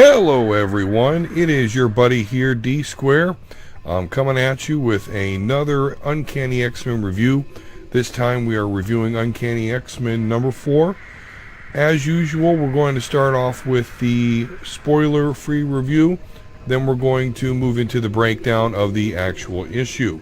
Hello everyone, it is your buddy here, D Square. I'm coming at you with another Uncanny X-Men review. This time we are reviewing Uncanny X-Men number 4. As usual, we're going to start off with the spoiler-free review. Then we're going to move into the breakdown of the actual issue.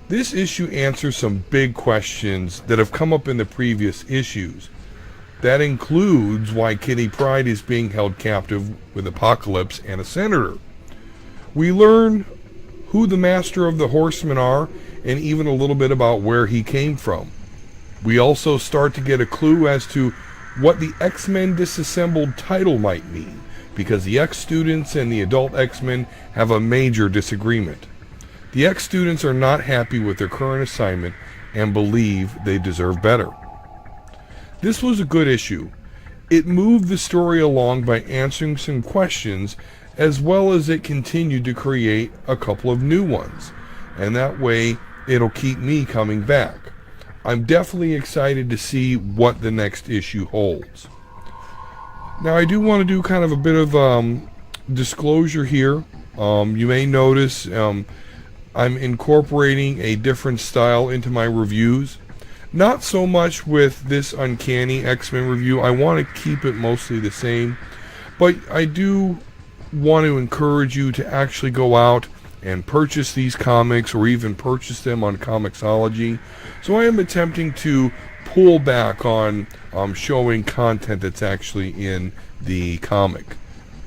This issue answers some big questions that have come up in the previous issues. That includes why Kitty Pryde is being held captive with Apocalypse and a senator. We learn who the Master of the Horsemen are and even a little bit about where he came from. We also start to get a clue as to what the X-Men Disassembled title might mean, because the X-Students and the adult X-Men have a major disagreement. The X-Students are not happy with their current assignment and believe they deserve better. This was a good issue. It moved the story along by answering some questions, as well as it continued to create a couple of new ones. And that way, it'll keep me coming back. I'm definitely excited to see what the next issue holds. Now, I do want to do kind of a bit of disclosure here. You may notice I'm incorporating a different style into my reviews. Not so much with this Uncanny X-Men review. I want to keep it mostly the same. But I do want to encourage you to actually go out and purchase these comics or even purchase them on Comixology. So I am attempting to pull back on showing content that's actually in the comic.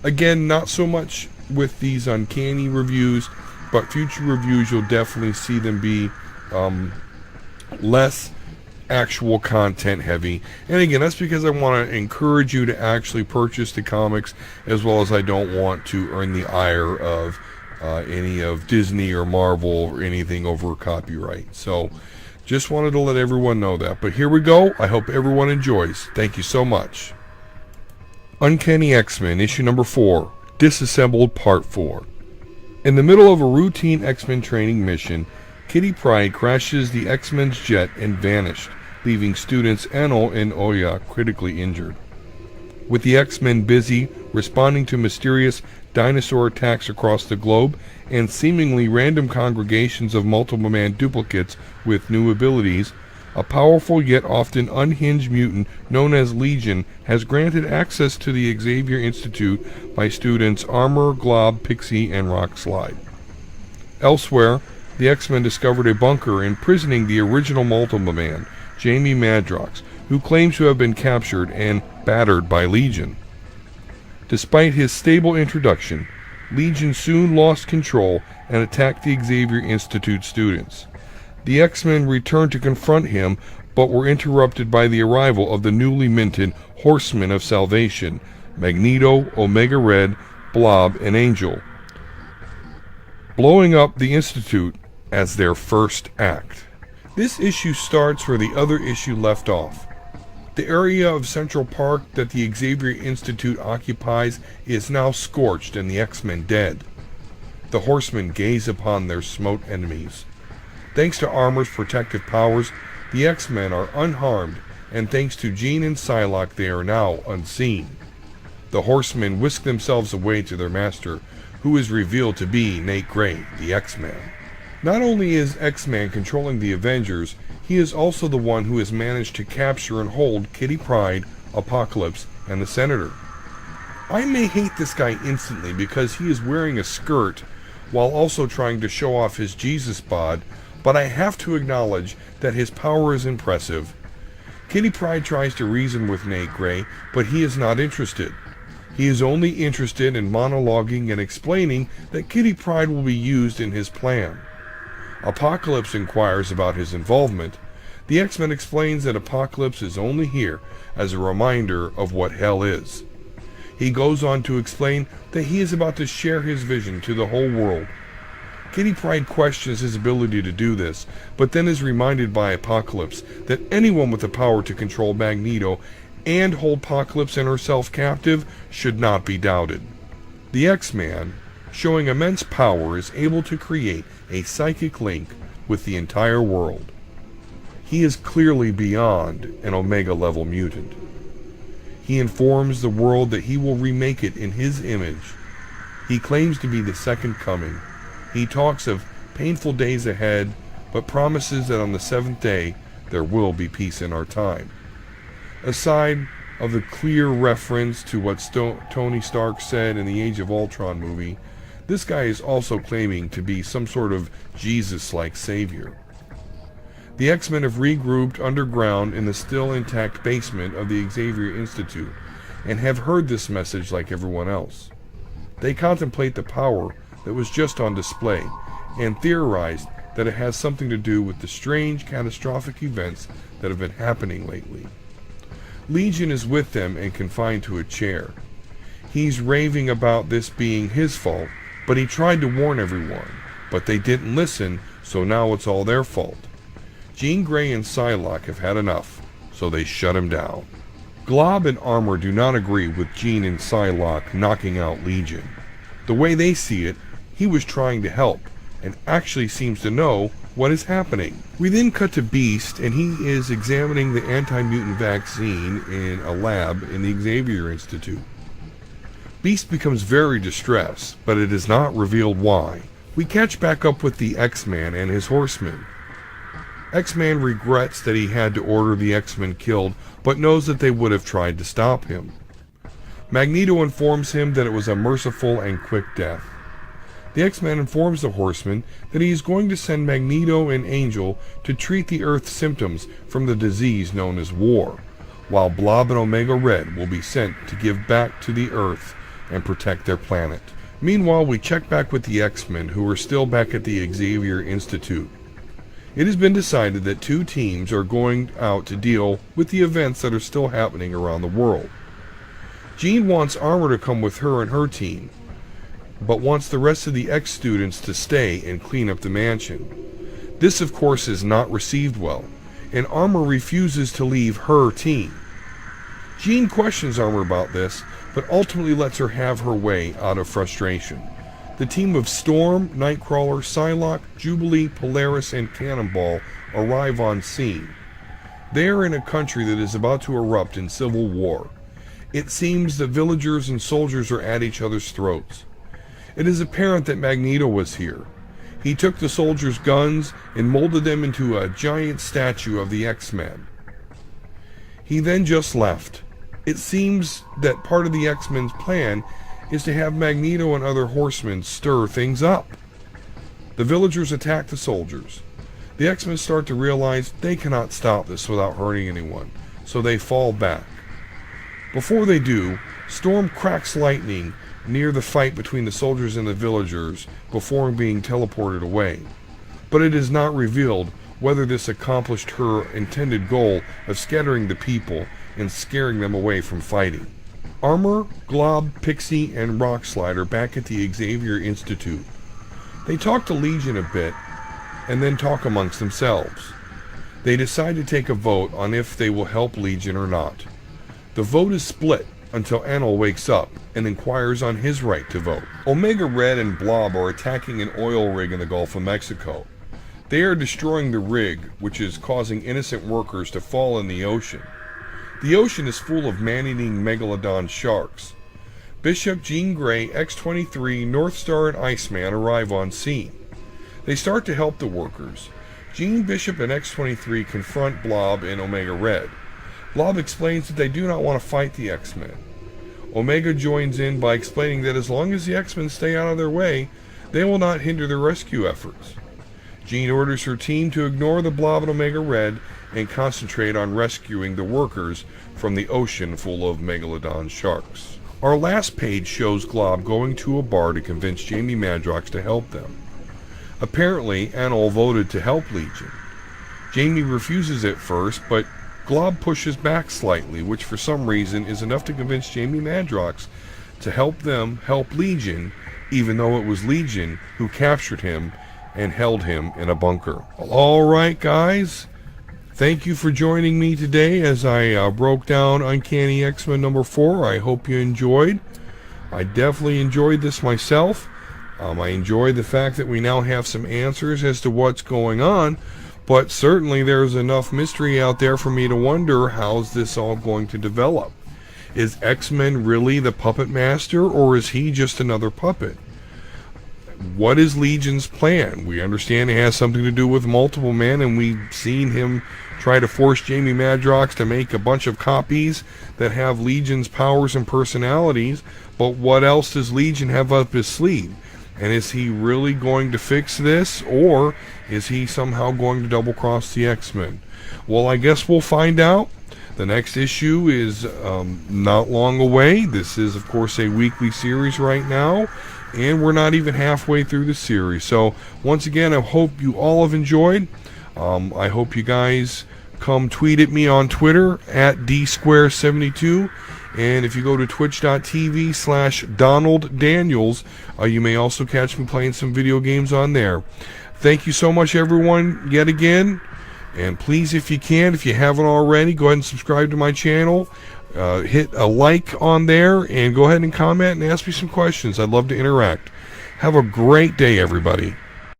Again, not so much with these Uncanny reviews, but future reviews you'll definitely see them be less actual content heavy. And again, that's because I want to encourage you to actually purchase the comics, as well as I don't want to earn the ire of any of Disney or Marvel or anything over copyright. So just wanted to let everyone know that. But here we go. I hope everyone enjoys. Thank you so much. Uncanny X-Men issue number 4, Disassembled Part 4. In the middle of a routine X-Men training mission, Kitty Pryde crashes the X-Men's jet and vanished, leaving students Enel and Oya critically injured. With the X-Men busy responding to mysterious dinosaur attacks across the globe and seemingly random congregations of multiple-man duplicates with new abilities, a powerful yet often unhinged mutant known as Legion has granted access to the Xavier Institute by students Armor, Glob, Pixie, and Rockslide. Elsewhere, the X-Men discovered a bunker imprisoning the original Multiple Man, Jamie Madrox, who claims to have been captured and battered by Legion. Despite his stable introduction, Legion soon lost control and attacked the Xavier Institute students. The X-Men returned to confront him, but were interrupted by the arrival of the newly minted Horsemen of Salvation, Magneto, Omega Red, Blob, and Angel, blowing up the Institute as their first act. This issue starts where the other issue left off. The area of Central Park that the Xavier Institute occupies is now scorched and the X-Men dead. The Horsemen gaze upon their smote enemies. Thanks to Armor's protective powers, the X-Men are unharmed, and thanks to Jean and Psylocke, they are now unseen. The Horsemen whisk themselves away to their master, who is revealed to be Nate Gray, the X-Man. Not only is X-Man controlling the Avengers, he is also the one who has managed to capture and hold Kitty Pryde, Apocalypse, and the Senator. I may hate this guy instantly because he is wearing a skirt while also trying to show off his Jesus bod, but I have to acknowledge that his power is impressive. Kitty Pryde tries to reason with Nate Gray, but he is not interested. He is only interested in monologuing and explaining that Kitty Pryde will be used in his plan. Apocalypse inquires about his involvement. The X-Men explains that Apocalypse is only here as a reminder of what hell is. He goes on to explain that he is about to share his vision to the whole world. Kitty Pryde questions his ability to do this, but then is reminded by Apocalypse that anyone with the power to control Magneto and hold Apocalypse and herself captive should not be doubted. The X-Man, showing immense power, is able to create a psychic link with the entire world. He is clearly beyond an Omega-level mutant. He informs the world that he will remake it in his image. He claims to be the second coming. He talks of painful days ahead, but promises that on the seventh day there will be peace in our time. Aside of the clear reference to what Tony Stark said in the Age of Ultron movie, this guy is also claiming to be some sort of Jesus-like savior. The X-Men have regrouped underground in the still intact basement of the Xavier Institute and have heard this message like everyone else. They contemplate the power that was just on display and theorized that it has something to do with the strange, catastrophic events that have been happening lately. Legion is with them and confined to a chair. He's raving about this being his fault, but he tried to warn everyone, but they didn't listen, so now it's all their fault. Jean Grey and Psylocke have had enough, so they shut him down. Glob and Armor do not agree with Jean and Psylocke knocking out Legion. The way they see it, he was trying to help, and actually seems to know what is happening. We then cut to Beast, and he is examining the anti-mutant vaccine in a lab in the Xavier Institute. Beast becomes very distressed, but it is not revealed why. We catch back up with the X-Man and his horsemen. X-Man regrets that he had to order the X-Men killed, but knows that they would have tried to stop him. Magneto informs him that it was a merciful and quick death. The X-Man informs the Horseman that he is going to send Magneto and Angel to treat the Earth's symptoms from the disease known as war, while Blob and Omega Red will be sent to give back to the Earth and protect their planet. Meanwhile, we check back with the X-Men, who are still back at the Xavier Institute. It has been decided that two teams are going out to deal with the events that are still happening around the world. Jean wants Armor to come with her and her team, but wants the rest of the X-students to stay and clean up the mansion. This, of course, is not received well, and Armor refuses to leave her team. Jean questions Armor about this, but ultimately lets her have her way out of frustration. The team of Storm, Nightcrawler, Psylocke, Jubilee, Polaris, and Cannonball arrive on scene. They are in a country that is about to erupt in civil war. It seems the villagers and soldiers are at each other's throats. It is apparent that Magneto was here. He took the soldiers' guns and molded them into a giant statue of the X-Men. He then just left. It seems that part of the X-Men's plan is to have Magneto and other horsemen stir things up. The villagers attack the soldiers. The X-Men start to realize they cannot stop this without hurting anyone, so they fall back. Before they do, Storm cracks lightning near the fight between the soldiers and the villagers before being teleported away. But it is not revealed whether this accomplished her intended goal of scattering the people and scaring them away from fighting. Armor, Glob, Pixie, and Rockslide are back at the Xavier Institute. They talk to Legion a bit, and then talk amongst themselves. They decide to take a vote on if they will help Legion or not. The vote is split until Anil wakes up and inquires on his right to vote. Omega Red and Blob are attacking an oil rig in the Gulf of Mexico. They are destroying the rig, which is causing innocent workers to fall in the ocean. The ocean is full of man-eating megalodon sharks. Bishop, Jean Grey, X-23, Northstar, and Iceman arrive on scene. They start to help the workers. Jean, Bishop, and X-23 confront Blob and Omega Red. Blob explains that they do not want to fight the X-Men. Omega joins in by explaining that as long as the X-Men stay out of their way, they will not hinder their rescue efforts. Jean orders her team to ignore the Blob and Omega Red and concentrate on rescuing the workers from the ocean full of megalodon sharks. Our last page shows Glob going to a bar to convince Jamie Madrox to help them. Apparently, Anil voted to help Legion. Jamie refuses at first, but Glob pushes back slightly, which for some reason is enough to convince Jamie Madrox to help them help Legion, even though it was Legion who captured him and held him in a bunker. Alright guys, thank you for joining me today as I broke down Uncanny X-Men number 4. I hope you enjoyed. I definitely enjoyed this myself. I enjoyed the fact that we now have some answers as to what's going on, but certainly there's enough mystery out there for me to wonder how's this all going to develop. Is X-Men really the puppet master, or is he just another puppet? What is Legion's plan? We understand it has something to do with multiple men, and we've seen him try to force Jamie Madrox to make a bunch of copies that have Legion's powers and personalities, but what else does Legion have up his sleeve? And is he really going to fix this, or is he somehow going to double-cross the X-Men? Well, I guess we'll find out. The next issue is not long away. This is, of course, a weekly series right now, and we're not even halfway through the series. So, once again, I hope you all have enjoyed. I hope you guys come tweet at me on Twitter at dsquare72. And if you go to twitch.tv/Donald Daniels, you may also catch me playing some video games on there. Thank you so much, everyone, yet again. And please, if you can, if you haven't already, go ahead and subscribe to my channel. Hit a like on there and go ahead and comment and ask me some questions. I'd love to interact. Have a great day, everybody.